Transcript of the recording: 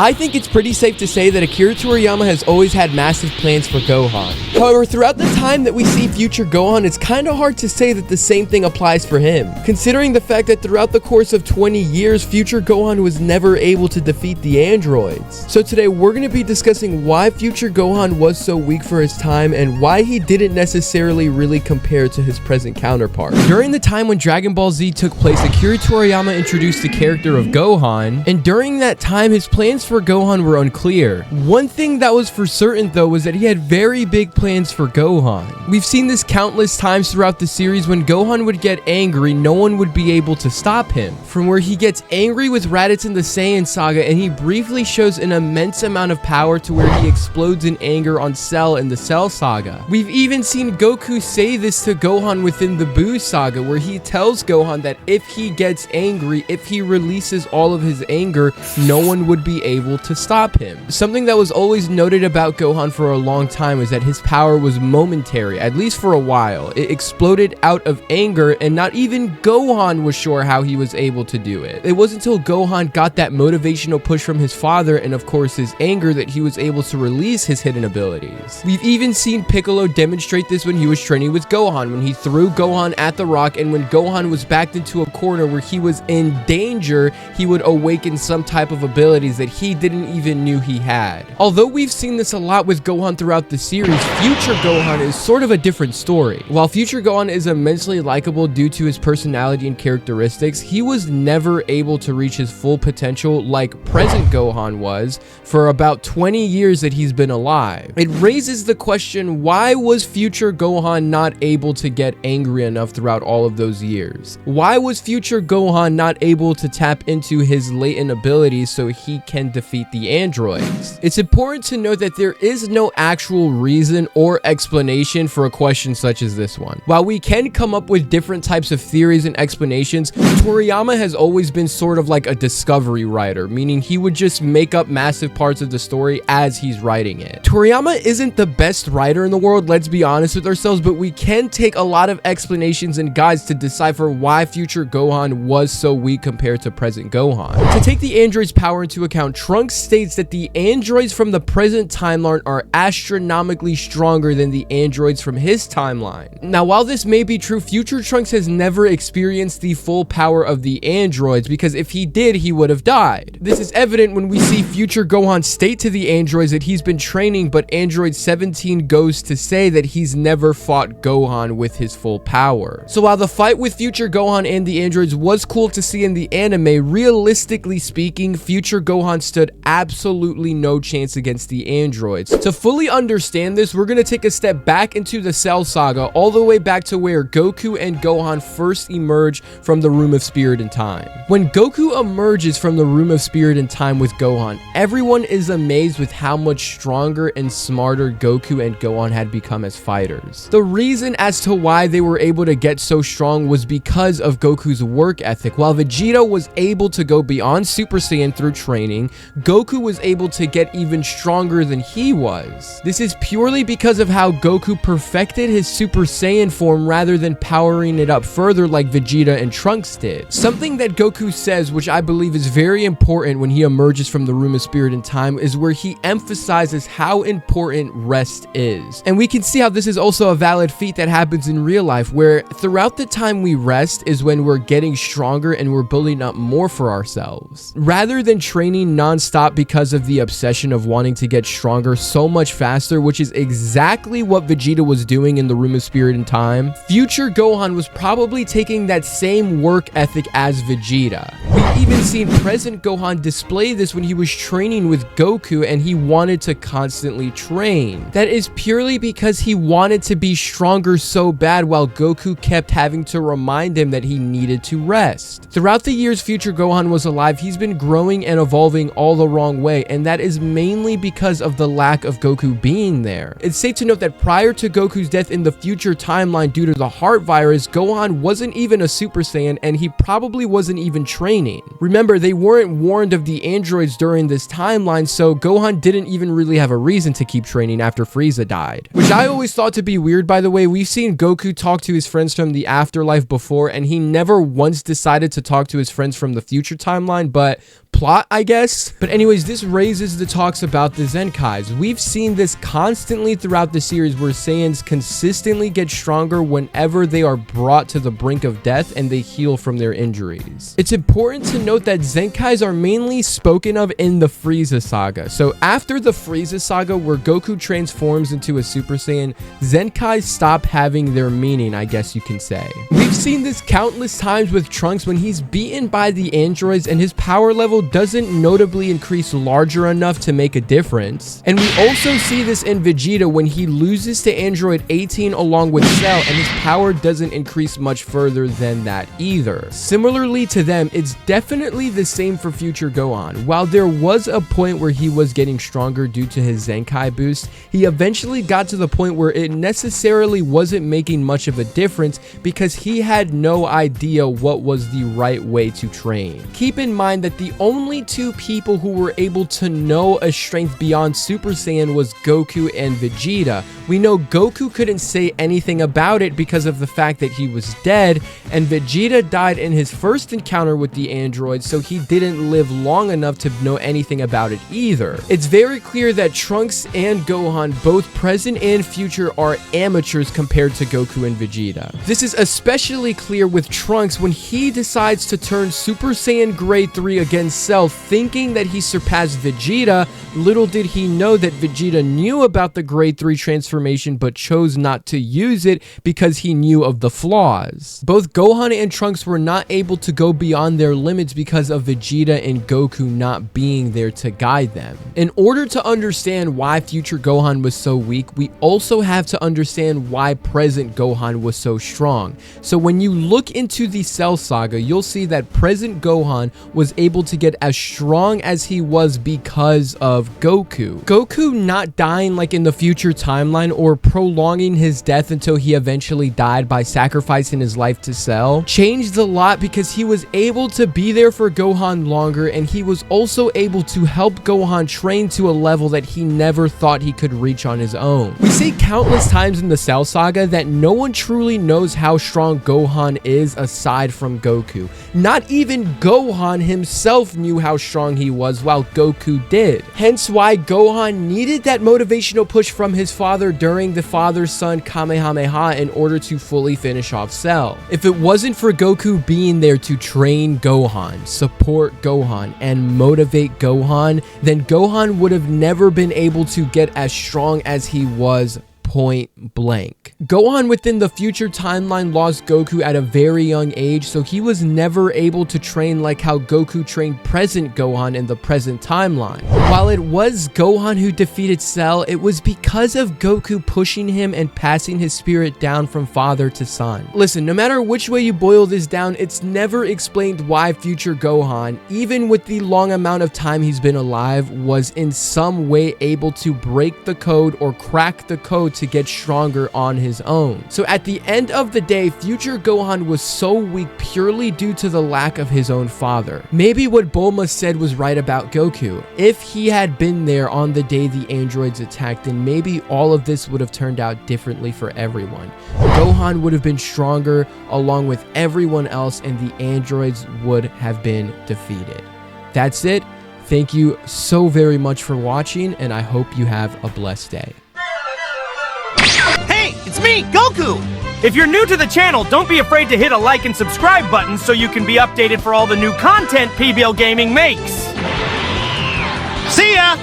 I think it's pretty safe to say that Akira Toriyama has always had massive plans for Gohan. However, throughout the time that we see Future Gohan, it's kind of hard to say that the same thing applies for him, considering the fact that throughout the course of 20 years, Future Gohan was never able to defeat the androids. So today, we're going to be discussing why Future Gohan was so weak for his time and why he didn't necessarily really compare to his present counterpart. During the time when Dragon Ball Z took place, Akira Toriyama introduced the character of Gohan, and during that time, his plans for Gohan were unclear. One thing that was for certain though was that he had very big plans for Gohan. We've seen this countless times throughout the series. When Gohan would get angry, no one would be able to stop him. From where he gets angry with Raditz in the Saiyan saga, and he briefly shows an immense amount of power to where he explodes in anger on Cell in the Cell saga. We've even seen Goku say this to Gohan within the Buu saga, where he tells Gohan that if he gets angry, if he releases all of his anger, no one would be able to stop him. Something that was always noted about Gohan for a long time is that his power was momentary, at least for a while. It exploded out of anger, and not even Gohan was sure how he was able to do it. It wasn't until Gohan got that motivational push from his father and of course his anger that he was able to release his hidden abilities. We've even seen Piccolo demonstrate this when he was training with Gohan, when he threw Gohan at the rock, and when Gohan was backed into a corner where he was in danger, he would awaken some type of abilities that he didn't even knew he had. Although we've seen this a lot with Gohan throughout the series, Future Gohan is sort of a different story. While Future Gohan is immensely likable due to his personality and characteristics, he was never able to reach his full potential like present Gohan was for about 20 years that he's been alive. It raises the question, why was Future Gohan not able to get angry enough throughout all of those years? Why was Future Gohan not able to tap into his latent abilities so he can defeat the androids? It's important to note that there is no actual reason or explanation for a question such as this one. While we can come up with different types of theories and explanations, Toriyama has always been sort of like a discovery writer, meaning he would just make up massive parts of the story as he's writing it. Toriyama isn't the best writer in the world, let's be honest with ourselves, but we can take a lot of explanations and guides to decipher why Future Gohan was so weak compared to present Gohan. To take the android's power into account, Trunks states that the androids from the present timeline are astronomically stronger than the androids from his timeline. Now, while this may be true, Future Trunks has never experienced the full power of the androids, because if he did, he would have died. This is evident when we see Future Gohan state to the androids that he's been training, but Android 17 goes to say that he's never fought Gohan with his full power. So while the fight with Future Gohan and the androids was cool to see in the anime, realistically speaking, Future Gohan stood absolutely no chance against the androids. To fully understand this, we're going to take a step back into the Cell saga, all the way back to where Goku and Gohan first emerge from the Room of Spirit and Time. When Goku emerges from the Room of Spirit and Time with Gohan, everyone is amazed with how much stronger and smarter Goku and Gohan had become as fighters. The reason as to why they were able to get so strong was because of Goku's work ethic. While Vegeta was able to go beyond Super Saiyan through training, Goku was able to get even stronger than he was. This is purely because of how Goku perfected his Super Saiyan form rather than powering it up further like Vegeta and Trunks did. Something that Goku says, which I believe is very important when he emerges from the Room of Spirit and Time, is where he emphasizes how important rest is. And we can see how this is also a valid feat that happens in real life, where throughout the time we rest is when we're getting stronger and we're building up more for ourselves. Rather than training non-stop because of the obsession of wanting to get stronger so much faster, which is exactly what Vegeta was doing in the Room of Spirit and Time, Future Gohan was probably taking that same work ethic as Vegeta. We've even seen present Gohan display this when he was training with Goku and he wanted to constantly train. That is purely because he wanted to be stronger so bad, while Goku kept having to remind him that he needed to rest. Throughout the years Future Gohan was alive, he's been growing and evolving all the wrong way, and that is mainly because of the lack of Goku being there. It's safe to note that prior to Goku's death in the future timeline due to the heart virus, Gohan wasn't even a Super Saiyan, and he probably wasn't even training. Remember, they weren't warned of the androids during this timeline, so Gohan didn't even really have a reason to keep training after Frieza died. Which I always thought to be weird, by the way. We've seen Goku talk to his friends from the afterlife before, and he never once decided to talk to his friends from the future timeline, but plot, I guess. boost. But anyways, this raises the talks about the Zenkais. We've seen this constantly throughout the series where Saiyans consistently get stronger whenever they are brought to the brink of death and they heal from their injuries. It's important to note that Zenkais are mainly spoken of in the Frieza saga. So after the Frieza saga where Goku transforms into a Super Saiyan, Zenkais stop having their meaning, I guess you can say. We've seen this countless times with Trunks when he's beaten by the androids and his power level doesn't notably increase larger enough to make a difference. And we also see this in Vegeta when he loses to Android 18 along with Cell and his power doesn't increase much further than that either. Similarly to them, it's definitely the same for Future Gohan. While there was a point where he was getting stronger due to his Zenkai boost, he eventually got to the point where it necessarily wasn't making much of a difference because he had no idea what was the right way to train. Keep in mind that the only two people who were able to know a strength beyond Super Saiyan was Goku and Vegeta. We know Goku couldn't say anything about it because of the fact that he was dead, and Vegeta died in his first encounter with the android, so he didn't live long enough to know anything about it either. It's very clear that Trunks and Gohan, both present and future, are amateurs compared to Goku and Vegeta. This is especially clear with Trunks when he decides to turn Super Saiyan Grade 3 against Cell, thinking that he surpassed Vegeta. Little did he know that Vegeta knew about the Grade 3 transformation but chose not to use it because he knew of the flaws. Both Gohan and Trunks were not able to go beyond their limits because of Vegeta and Goku not being there to guide them. In order to understand why Future Gohan was so weak, we also have to understand why present Gohan was so strong. So when you look into the Cell Saga, you'll see that present Gohan was able to get as strong as he was because of Goku. Goku not dying like in the future timeline or prolonging his death until he eventually died by sacrificing his life to Cell changed a lot because he was able to be there for Gohan longer, and he was also able to help Gohan train to a level that he never thought he could reach on his own. We say countless times in the Cell Saga that no one truly knows how strong Gohan is aside from Goku. Not even Gohan himself knew how strong he was while Goku did. Hence why Gohan needed that motivational push from his father during the father-son Kamehameha in order to fully finish off Cell. If it wasn't for Goku being there to train Gohan, support Gohan, and motivate Gohan, then Gohan would have never been able to get as strong as he was, point blank. Gohan within the future timeline lost Goku at a very young age, so he was never able to train like how Goku trained present Gohan in the present timeline. While it was Gohan who defeated Cell, it was because of Goku pushing him and passing his spirit down from father to son. Listen, no matter which way you boil this down, it's never explained why Future Gohan, even with the long amount of time he's been alive, was in some way able to break the code or crack the code to get stronger on his own. So at the end of the day, Future Gohan was so weak purely due to the lack of his own father. Maybe what Bulma said was right about Goku. If he had been there on the day the androids attacked, then maybe all of this would have turned out differently for everyone. Gohan would have been stronger along with everyone else, and the androids would have been defeated. That's it. Thank you so very much for watching, and I hope you have a blessed day. Hey, it's me, Goku! If you're new to the channel, don't be afraid to hit a like and subscribe button so you can be updated for all the new content PBL Gaming makes. See ya!